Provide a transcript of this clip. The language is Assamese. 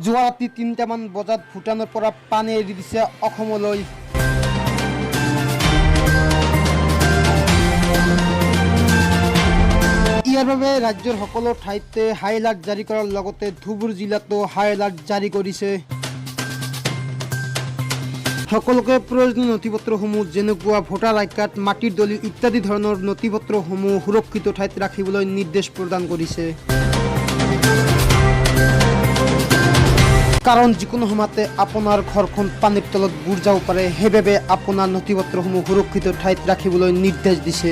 যোৱা ৰাতি ৩টামান বজাত ভূটানৰ পৰা পানী এৰি দিছে অসমলৈ। ইয়াৰ বাবে ৰাজ্যৰ সকলো ঠাইতে হাই এলাৰ্ট জাৰি কৰাৰ লগতে ধুবুৰী জিলাতো হাই এলাৰ্ট জাৰি কৰিছে। সকলোকে প্ৰয়োজনীয় নথিপত্ৰসমূহ যেনেকুৱা ভোটাৰ আই কাৰ্ড, মাটিৰ দলিল ইত্যাদি ধৰণৰ নথিপত্ৰসমূহ সুৰক্ষিত ঠাইত ৰাখিবলৈ নিৰ্দেশ প্ৰদান কৰিছে। কাৰণ যিকোনো সময়তে আপোনাৰ ঘৰখন পানীৰ তলত বুৰ যাব পাৰে, সেইবাবে আপোনাৰ নথিপত্ৰসমূহ সুৰক্ষিত ঠাইত ৰাখিবলৈ নিৰ্দেশ দিছে।